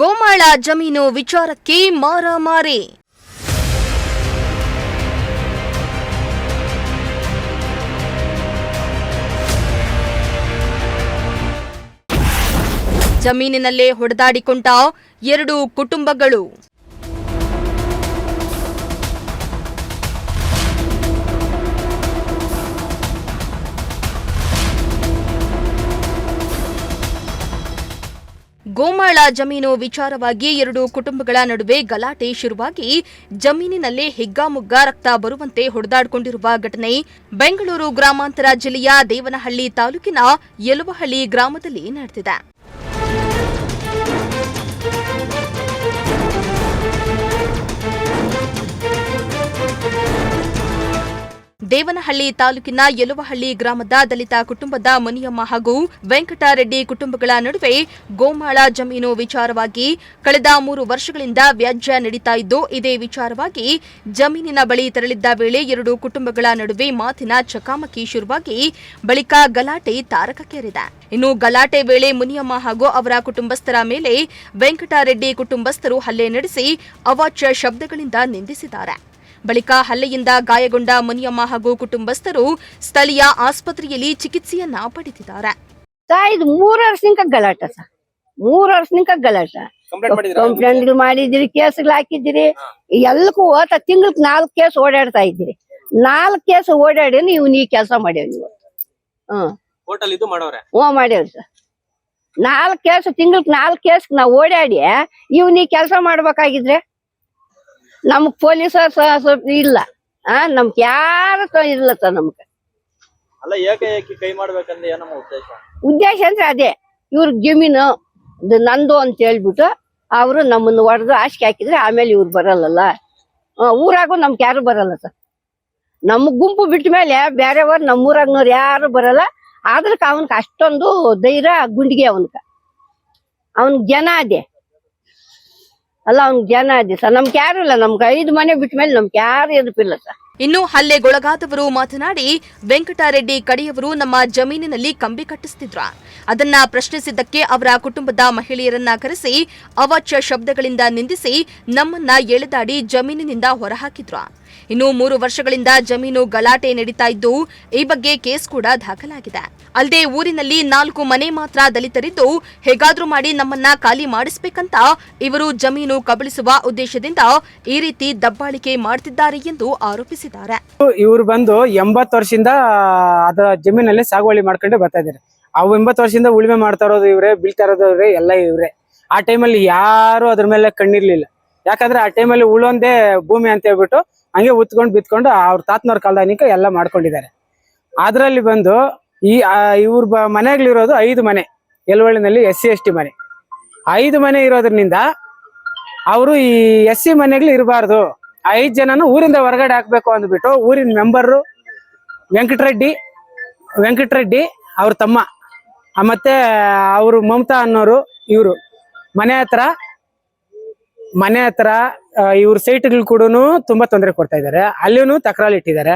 ಗೋಮಾಳ ಜಮೀನು ವಿಚಾರಕ್ಕೆ ಮಾರಾಮಾರಿ. ಜಮೀನಿನಲ್ಲೇ ಹೊಡೆದಾಡಿಕೊಂಡ 2 ಕುಟುಂಬಗಳು. ಗೋಮಾಳ ಜಮೀನು ವಿಚಾರವಾಗಿ 2 ಕುಟುಂಬಗಳ ನಡುವೆ ಗಲಾಟೆ ಶುರುವಾಗಿ ಜಮೀನಿನಲ್ಲೇ ಹಿಗ್ಗಾಮುಗ್ಗಾ ರಕ್ತ ಬರುವಂತೆ ಹೊಡೆದಾಡಿಕೊಂಡಿರುವ ಘಟನೆ ಬೆಂಗಳೂರು ಗ್ರಾಮಾಂತರ ಜಿಲ್ಲೆಯ ದೇವನಹಳ್ಳಿ ತಾಲೂಕಿನ ಯಲುವಹಳ್ಳಿ ಗ್ರಾಮದಲ್ಲಿ ನಡೆದಿದೆ. ದೇವನಹಳ್ಳಿ ತಾಲೂಕಿನ ಯಲುವಹಳ್ಳಿ ಗ್ರಾಮದ ದಲಿತ ಕುಟುಂಬದ ಮುನಿಯಮ್ಮ ಹಾಗೂ ವೆಂಕಟರೆಡ್ಡಿ ಕುಟುಂಬಗಳ ನಡುವೆ ಗೋಮಾಳ ಜಮೀನು ವಿಚಾರವಾಗಿ ಕಳೆದ 3 ವರ್ಷಗಳಿಂದ ವ್ಯಾಜ್ಯ ನಡೀತಾ ಇದ್ದು, ಇದೇ ವಿಚಾರವಾಗಿ ಜಮೀನಿನ ಬಳಿ ತೆರಳಿದ್ದ ವೇಳೆ 2 ಕುಟುಂಬಗಳ ನಡುವೆ ಮಾತಿನ ಚಕಮಕಿ ಶುರುವಾಗಿ ಬಳಿಕ ಗಲಾಟೆ ತಾರಕಕ್ಕೇರಿದೆ. ಇನ್ನು ಗಲಾಟೆ ವೇಳೆ ಮುನಿಯಮ್ಮ ಹಾಗೂ ಅವರ ಕುಟುಂಬಸ್ಥರ ಮೇಲೆ ವೆಂಕಟರೆಡ್ಡಿ ಕುಟುಂಬಸ್ಥರು ಹಲ್ಲೆ ನಡೆಸಿ ಅವಾಚ್ಯ ಶಬ್ದಗಳಿಂದ ನಿಂದಿಸಿದ್ದಾರೆ. ಬಳಿಕ ಹಲ್ಲೆಯಿಂದ ಗಾಯಗೊಂಡ ಮುನಿಯಮ್ಮ ಹಾಗೂ ಕುಟುಂಬಸ್ಥರು ಸ್ಥಳೀಯ ಆಸ್ಪತ್ರೆಯಲ್ಲಿ ಚಿಕಿತ್ಸೆಯನ್ನ ಪಡೆದಿದ್ದಾರೆ. ಇದು 3 ವರ್ಷದಿಂದ ಗಲಾಟೆ ಸರ್, 3 ವರ್ಷದಿಂದ ಗಲಾಟೆ. ಕಂಪ್ಲೇಂಟ್ ಮಾಡಿದಿರಿ, ಕೇಸ್ಗಳು ಹಾಕಿದಿರಿ, ಎಲ್ಲಕ್ಕೂ ಹೋತ ತಿಂಗಳಿಗೆ 4 ಕೇಸ್ ಓಡಾಡ್ತಾ ಇದ್ದೀರಿ. 4 ಕೇಸ್ ಓಡಾಡಿ ನೀವು ನೀ ಕೆಲಸ ಮಾಡ್ಯಾವ ನೀವು. ಮಾಡ್ಯಾವ್ರಿ ಸರ್. 4 ಕೇಸ್ ತಿಂಗಳಿಗೆ 4 ಕೇಸ್ ನಾವು ಓಡಾಡಿ ಇವ್ ನೀ ಕೆಲಸ ಮಾಡ್ಬೇಕಾಗಿದ್ರೆ ನಮಗ್ ಪೊಲೀಸರ್ ಸ್ವಲ್ಪ ಇಲ್ಲ, ನಮ್ಗೆ ಯಾರು ಇಲ್ಲ ಸರ್. ನಮ್ಗೆ ಉದ್ದೇಶ ಅಂದ್ರೆ ಅದೇ, ಇವ್ರ ಜಮೀನು ನಂದು ಅಂತ ಹೇಳ್ಬಿಟ್ಟು ಅವರು ನಮ್ಮನ್ನ ಹೊಡೆದು ಹಾಸಿಗೆ ಹಾಕಿದ್ರೆ ಆಮೇಲೆ ಇವ್ರು ಬರಲ್ಲ. ಊರಾಗೂ ನಮ್ಗೆ ಯಾರು ಬರಲ್ಲ ಸರ್. ನಮ್ ಗುಂಪು ಬಿಟ್ಟ ಮೇಲೆ ಬೇರೆಯವ್ರು ನಮ್ಮೂರಾಗ್ನವ್ರು ಯಾರು ಬರಲ್ಲ. ಆದ್ರಕ ಅವನ್ಗೆ ಅಷ್ಟೊಂದು ಧೈರ್ಯ ಗುಂಡಿಗೆ ಅವನ್ಗೆ ಜನ ಅದೇ ಅಲ್ಲ, ಅವ್ನಿಗೆ ಜನ ಇದೆ ಸರ್. ನಮ್ಗೆ ಯಾರು ಇಲ್ಲ, ನಮ್ಗೆ 5 ಮನೆ ಬಿಟ್ಟ ಮೇಲೆ ನಮ್ಗೆ ಯಾರು ಎದುಪಿಲ್ಲ ಸರ್. ಇನ್ನು ಹಲ್ಲೆಗೊಳಗಾದವರು ಮಾತನಾಡಿ, ವೆಂಕಟರೆಡ್ಡಿ ಕಡೆಯವರು ನಮ್ಮ ಜಮೀನಿನಲ್ಲಿ ಕಂಬಿ ಕಟ್ಟಿಸ್ತಿದ್ರು. ಅದನ್ನ ಪ್ರಶ್ನಿಸಿದ್ದಕ್ಕೆ ಅವರ ಕುಟುಂಬದ ಮಹಿಳೆಯರನ್ನ ಕರೆಸಿ ಅವಾಚ್ಯ ಶಬ್ದಗಳಿಂದ ನಿಂದಿಸಿ ನಮ್ಮನ್ನ ಎಳೆದಾಡಿ ಜಮೀನಿನಿಂದ ಹೊರಹಾಕಿದ್ರು. ಇನ್ನು 3 ವರ್ಷಗಳಿಂದ ಜಮೀನು ಗಲಾಟೆ ನಡೀತಾ ಇದ್ದು, ಈ ಬಗ್ಗೆ ಕೇಸ್ ಕೂಡ ದಾಖಲಾಗಿದೆ. ಅಲ್ಲದೆ ಊರಿನಲ್ಲಿ 4 ಮನೆ ಮಾತ್ರ ದಲಿತರಿದ್ದು, ಹೇಗಾದ್ರೂ ಮಾಡಿ ನಮ್ಮನ್ನ ಖಾಲಿ ಮಾಡಿಸಬೇಕಂತ ಇವರು ಜಮೀನು ಕಬಳಿಸುವ ಉದ್ದೇಶದಿಂದ ಈ ರೀತಿ ದಬ್ಬಾಳಿಕೆ ಮಾಡ್ತಿದ್ದಾರೆ ಎಂದು ಆರೋಪಿಸಿದ್ದಾರೆ. ಇವರು ಬಂದು 80 ವರ್ಷದಿಂದ ಅದ ಜಮೀನಲ್ಲಿ ಸಾಗುವಳಿ ಮಾಡ್ಕೊಂಡೆ ಬರ್ತಾ ಇದಾರೆ. ಅವು 80 ವರ್ಷದಿಂದ ಉಳುಮೆ ಮಾಡ್ತಾ ಇರೋದು ಇವ್ರೆ, ಬೀಳ್ತಾ ಇರೋದು ಇವ್ರೆ, ಎಲ್ಲ ಇವ್ರೆ. ಆ ಟೈಮಲ್ಲಿ ಯಾರು ಅದ್ರ ಮೇಲೆ ಕಣ್ಣಿರ್ಲಿಲ್ಲ. ಯಾಕಂದ್ರೆ ಆ ಟೈಮಲ್ಲಿ ಉಳೊಂದೇ ಭೂಮಿ ಅಂತ ಹೇಳ್ಬಿಟ್ಟು ಹಂಗೆ ಉತ್ಕೊಂಡು ಬಿತ್ಕೊಂಡು ಅವ್ರ ತಾತನವ್ರ ಕಾಲದಾನಿಕ ಎಲ್ಲ ಮಾಡ್ಕೊಂಡಿದ್ದಾರೆ. ಅದ್ರಲ್ಲಿ ಬಂದು ಇವ್ರ ಮನೆಗಳಿರೋದು 5 ಮನೆ, ಯಲುವಳ್ಳಿನಲ್ಲಿ SC ST ಮನೆ 5 ಮನೆ ಇರೋದ್ರಿಂದ ಅವರು ಈ SC ಮನೆಗಳು ಇರಬಾರ್ದು, 5 ಜನನು ಊರಿಂದ ಹೊರಗಡೆ ಹಾಕ್ಬೇಕು ಅಂದ್ಬಿಟ್ಟು ಊರಿನ ಮೆಂಬರು ವೆಂಕಟರೆಡ್ಡಿ ಅವ್ರ ತಮ್ಮ ಮತ್ತೆ ಅವರು ಮಮತಾ ಅನ್ನೋರು, ಇವರು ಮನೆ ಹತ್ರ ಇವ್ರ ಸೈಟ್ಗಳು ಕೂಡ ತುಂಬಾ ತೊಂದರೆ ಕೊಡ್ತಾ ಇದ್ದಾರೆ. ಅಲ್ಲಿನೂ ತಕರಾರು ಇಟ್ಟಿದ್ದಾರೆ.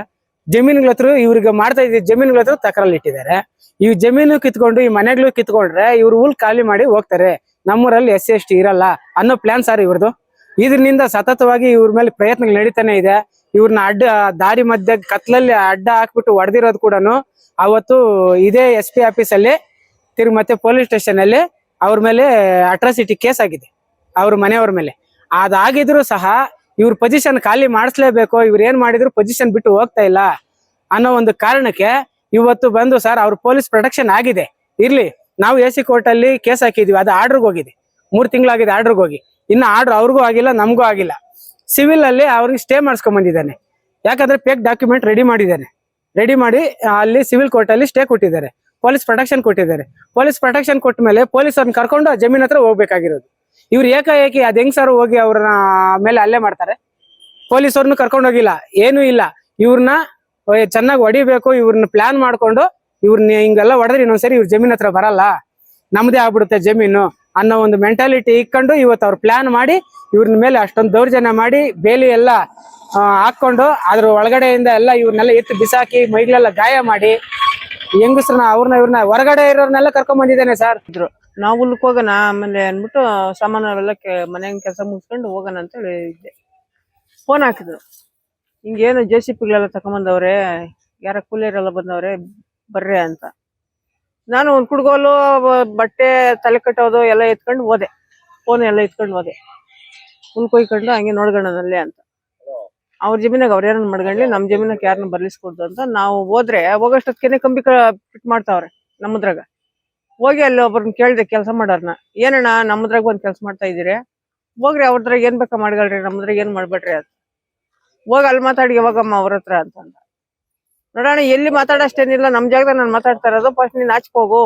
ಜಮೀನುಗಳ ಹತ್ರ ಇವ್ರಿಗೆ ಮಾಡ್ತಾ ಇದ್ದ ಜಮೀನುಗಳ ಹತ್ರ ತಕರಾರು ಇಟ್ಟಿದ್ದಾರೆ. ಈ ಜಮೀನು ಕಿತ್ಕೊಂಡು ಈ ಮನೆಗಳು ಕಿತ್ಕೊಂಡ್ರೆ ಇವ್ರು ಹುಲ್ ಖಾಲಿ ಮಾಡಿ ಹೋಗ್ತಾರೆ. ನಮ್ಮೂರಲ್ಲಿ SC ST ಇರಲ್ಲ ಅನ್ನೋ ಪ್ಲಾನ್ ಸರ್ ಇವ್ರದ್ದು. ಇದರಿಂದ ಸತತವಾಗಿ ಇವ್ರ ಮೇಲೆ ಪ್ರಯತ್ನಗಳು ನಡೀತಾನೆ ಇದೆ. ಇವ್ರನ್ನ ದಾರಿ ಮಧ್ಯೆ ಕತ್ಲಲ್ಲಿ ಅಡ್ಡ ಹಾಕ್ಬಿಟ್ಟು ಹೊಡೆದಿರೋದು ಕೂಡ ಅವತ್ತು ಇದೇ SP ಆಫೀಸಲ್ಲಿ ತಿರುಗಿ ಮತ್ತೆ ಪೊಲೀಸ್ ಸ್ಟೇಷನ್ ಅಲ್ಲಿ ಅವ್ರ ಮೇಲೆ ಅಟ್ರಾಸಿಟಿ ಕೇಸ್ ಆಗಿದೆ, ಅವ್ರ ಮನೆಯವ್ರ ಮೇಲೆ. ಅದಾಗಿದ್ರು ಸಹ ಇವ್ರ ಪೊಸಿಷನ್ ಖಾಲಿ ಮಾಡಿಸ್ಲೇಬೇಕು, ಇವ್ರು ಏನ್ ಮಾಡಿದ್ರು ಪೊಸಿಷನ್ ಬಿಟ್ಟು ಹೋಗ್ತಾ ಇಲ್ಲ ಅನ್ನೋ ಒಂದು ಕಾರಣಕ್ಕೆ ಇವತ್ತು ಬಂದು ಸರ್ ಅವ್ರ ಪೊಲೀಸ್ ಪ್ರೊಟೆಕ್ಷನ್ ಆಗಿದೆ, ಇರ್ಲಿ ನಾವು AC ಕೋರ್ಟ್ ಅಲ್ಲಿ ಕೇಸ್ ಹಾಕಿದ್ವಿ. ಅದು ಆರ್ಡರ್ಗೆ ಹೋಗಿದೆ, 3 ತಿಂಗಳಾಗಿದೆ ಆರ್ಡರ್ಗೆ ಹೋಗಿ. ಇನ್ನು ಆರ್ಡರ್ ಅವ್ರಿಗೂ ಆಗಿಲ್ಲ, ನಮಗೂ ಆಗಿಲ್ಲ. ಸಿವಿಲ್ ಅಲ್ಲಿ ಅವ್ರಿಗೆ ಸ್ಟೇ ಮಾಡಿಸ್ಕೊಂಡ್ ಬಂದಿದ್ದಾನೆ. ಯಾಕಂದ್ರೆ ಫೇಕ್ ಡಾಕ್ಯುಮೆಂಟ್ ರೆಡಿ ಮಾಡಿ ಅಲ್ಲಿ ಸಿವಿಲ್ ಕೋರ್ಟ್ ಅಲ್ಲಿ ಸ್ಟೇ ಕೊಟ್ಟಿದ್ದಾರೆ, ಪೊಲೀಸ್ ಪ್ರೊಟೆಕ್ಷನ್ ಕೊಟ್ಟಿದ್ದಾರೆ. ಪೊಲೀಸ್ ಪ್ರೊಟೆಕ್ಷನ್ ಕೊಟ್ಟ ಮೇಲೆ ಪೊಲೀಸರನ್ನ ಕರ್ಕೊಂಡು ಆ ಜಮೀನ್ ಹತ್ರ ಹೋಗ್ಬೇಕಾಗಿರೋದು. ಇವ್ರು ಏಕಾಏಕಿ ಅದ್ ಹೆಂಗ್ ಸರ್ ಹೋಗಿ ಅವ್ರನ್ನ ಮೇಲೆ ಹಲ್ಲೆ ಮಾಡ್ತಾರೆ? ಪೊಲೀಸವ್ರನ್ನ ಕರ್ಕೊಂಡು ಹೋಗಿಲ್ಲ, ಏನೂ ಇಲ್ಲ. ಇವ್ರನ್ನ ಚೆನ್ನಾಗಿ ಹೊಡಿಬೇಕು, ಇವ್ರನ್ನ ಪ್ಲಾನ್ ಮಾಡ್ಕೊಂಡು ಇವ್ರನ್ನ ಹಿಂಗೆಲ್ಲ ಹೊಡೆದ್ರೆ ಇನ್ನೊಂದ್ಸರಿ ಇವ್ರ ಜಮೀನ್ ಹತ್ರ ಬರಲ್ಲ, ನಮ್ದೇ ಆಗ್ಬಿಡುತ್ತೆ ಜಮೀನು ಅನ್ನೋ ಒಂದು ಮೆಂಟಾಲಿಟಿ ಇಟ್ಕೊಂಡು ಇವತ್ತು ಅವ್ರು ಪ್ಲಾನ್ ಮಾಡಿ ಇವ್ರನ್ನ ಮೇಲೆ ಅಷ್ಟೊಂದು ದೌರ್ಜನ್ಯ ಮಾಡಿ ಬೇಲಿ ಎಲ್ಲ ಹಾಕೊಂಡು ಅದ್ರ ಒಳಗಡೆಯಿಂದ ಎಲ್ಲ ಇವ್ರನ್ನೆಲ್ಲ ಎತ್ತು ಬಿಸಾಕಿ ಮೈಗಳೆಲ್ಲ ಗಾಯ ಮಾಡಿ ಹೆಂಗಸ್ರನ್ನ ಇವ್ರನ್ನ ಹೊರಗಡೆ ಇರೋರ್ನೆಲ್ಲ ಕರ್ಕೊಂಡ್ ಬಂದಿದ್ದೇನೆ ಸರ್. ನಾವು ಹುಲ್ಕ್ ಹೋಗೋಣ ಆಮೇಲೆ ಅಂದ್ಬಿಟ್ಟು ಸಾಮಾನು ಅವೆಲ್ಲ ಮನೆಯ ಕೆಲಸ ಮುಗಿಸ್ಕೊಂಡು ಹೋಗೋಣ ಅಂತ ಹೇಳಿ ಇದ್ದೆ. ಫೋನ್ ಹಾಕಿದ್ರು, ಹಿಂಗೇನು JCPಗಳೆಲ್ಲ ತಗೊಂಬಂದವ್ರೆ, ಯಾರ ಕೂಲಿಯರೆಲ್ಲ ಬಂದವ್ರೆ ಬರ್ರೆ ಅಂತ. ನಾನು ಒಂದು ಕುಡ್ಗೋಲು ಬಟ್ಟೆ ತಲೆ ಕಟ್ಟೋದು ಎಲ್ಲ ಎತ್ಕೊಂಡು ಹೋದೆ, ಫೋನ್ ಎಲ್ಲ ಎತ್ಕೊಂಡು ಹೋದೆ. ಹುಲ್ ಕೊಯ್ಕೊಂಡು ಹಂಗೆ ನೋಡ್ಕೊಳ್ಳೋಣಲ್ಲೇ ಅಂತ. ಅವ್ರ ಜಮೀನಾಗ ಅವ್ರು ಯಾರನ್ನ ಮಾಡ್ಕೊಂಡ್ಲಿ, ನಮ್ಮ ಜಮೀನಕ್ಕೆ ಯಾರನ್ನ ಬರ್ಲಿಸ್ಕೊಡ್ದು ಅಂತ ನಾವು ಹೋದ್ರೆ ಹೋಗೋಷ್ಟೊತ್ತಿಗೆ ಕಂಬಿ ಫಿಟ್ ಮಾಡ್ತಾವ್ರೆ ನಮ್ಮದ್ರಾಗ. ಹೋಗಿ ಅಲ್ಲಿ ಒಬ್ಬರನ್ನ ಕೇಳಿದೆ ಕೆಲಸ ಮಾಡೋರ್ನ, ಏನಣ್ಣ ನಮ್ಮದ್ರಾಗ ಒಂದ್ ಕೆಲಸ ಮಾಡ್ತಾ ಇದೀರಿ, ಹೋಗ್ರಿ ಅವ್ರದ್ರಾಗ ಏನ್ ಬೇಕಾ ಮಾಡ್ಕೊಳ್ರಿ, ನಮ್ಮದ್ರಾಗ ಏನ್ ಮಾಡ್ಬೇಡ್ರಿ ಅಂತ. ಹೋಗಿ ಅಲ್ಲಿ ಮಾತಾಡಿ ಯಾವಾಗಮ್ಮ ಅವ್ರ ಹತ್ರ ಅಂತಂದ. ನೋಡೋಣ ಎಲ್ಲಿ ಮಾತಾಡೋಷ್ಟೇನಿಲ್ಲ, ನಮ್ ಜಾಗದಾಗ ನಾನು ಮಾತಾಡ್ತಾ ಇರೋದು, ಫಸ್ಟ್ ನೀನ್ ಆಚೆ ಹೋಗು,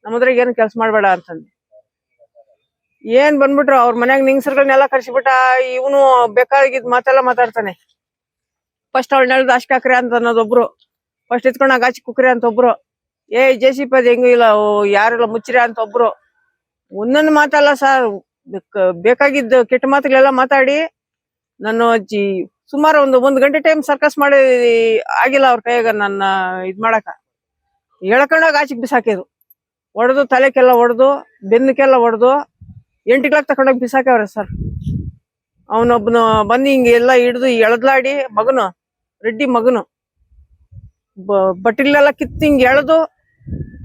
ನಮ್ಮದ್ರಾಗ ಏನು ಕೆಲಸ ಮಾಡ್ಬೇಡ ಅಂತಂದೆ. ಏನ್ ಬಂದ್ಬಿಟ್ರು ಅವ್ರ ಮನ್ಯಾಗ ನಿಂಗ್ಸರ್ಗಳನ್ನೆಲ್ಲ ಕರ್ಸಿಬಿಟ್ಟ. ಇವನು ಬೇಕಾಗಿದ್ ಮಾತೆಲ್ಲ ಮಾತಾಡ್ತಾನೆ. ಫಸ್ಟ್ ಅವಳು ನೆಲದ ಆಚೆ ಹಾಕ್ರಿ ಅಂತ ಅನ್ನೋದೊಬ್ರು, ಫಸ್ಟ್ ಎತ್ಕೊಂಡಾಗ ಆಚೆ ಕುಕ್ರಿ ಅಂತ ಒಬ್ರು, JCP ಅದ್ ಹೆಂಗೂ ಇಲ್ಲ ಯಾರೆಲ್ಲ ಮುಚ್ಚಿರ ಅಂತ ಒಬ್ರು. ಒಂದೊಂದು ಮಾತಲ್ಲ ಸರ್, ಬೇಕಾಗಿದ್ದು ಕೆಟ್ಟ ಮಾತುಗಳೆಲ್ಲ ಮಾತಾಡಿ ನಾನು ಸುಮಾರು ಒಂದು ಗಂಟೆ ಟೈಮ್ ಸರ್ಕಸ್ ಮಾಡಿ ಆಗಿಲ್ಲ ಅವ್ರ ಕೈಯಾಗ ನನ್ನ ಇದ್ ಮಾಡಕ. ಎಳ್ಕೊಂಡಾಗ ಆಚೆಗೆ ಬಿಸಾಕಿದ್ರು, ಹೊಡೆದು ತಲೆಕೆಲ್ಲ ಹೊಡೆದು ಬೆನ್ನಕ್ಕೆಲ್ಲ ಹೊಡೆದು 8 ಗಳಾಗ ತಕೊಂಡೋಗಿ ಬಿಸಾಕ್ಯವ್ರೆ ಸರ್. ಅವನೊಬ್ನು ಬಂದು ಹಿಂಗೆ ಎಲ್ಲ ಹಿಡ್ದು ಎಳೆದ್ಲಾಡಿ ಮಗನು, ರೆಡ್ಡಿ ಮಗನು ಬಟ್ಟಿಲೆಲ್ಲ ಕಿತ್ತು ಹಿಂಗೆ ಎಳೆದು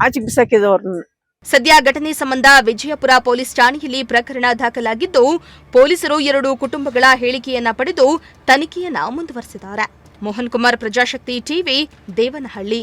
ಆಚೆಗೆ ಬಿಸಾಕಿದ್ರು ಅವ್ರನ್ನ. ಸದ್ಯ ಘಟನೆ ಸಂಬಂಧ ವಿಜಯಪುರ ಪೊಲೀಸ್ ಠಾಣೆಯಲ್ಲಿ ಪ್ರಕರಣ ದಾಖಲಾಗಿದ್ದು, ಪೊಲೀಸರು 2 ಕುಟುಂಬಗಳ ಹೇಳಿಕೆಯನ್ನ ಪಡೆದು ತನಿಖೆಯನ್ನ ಮುಂದುವರೆಸಿದ್ದಾರೆ. ಮೋಹನ್ ಕುಮಾರ್, ಪ್ರಜಾಶಕ್ತಿ ಟಿವಿ, ದೇವನಹಳ್ಳಿ.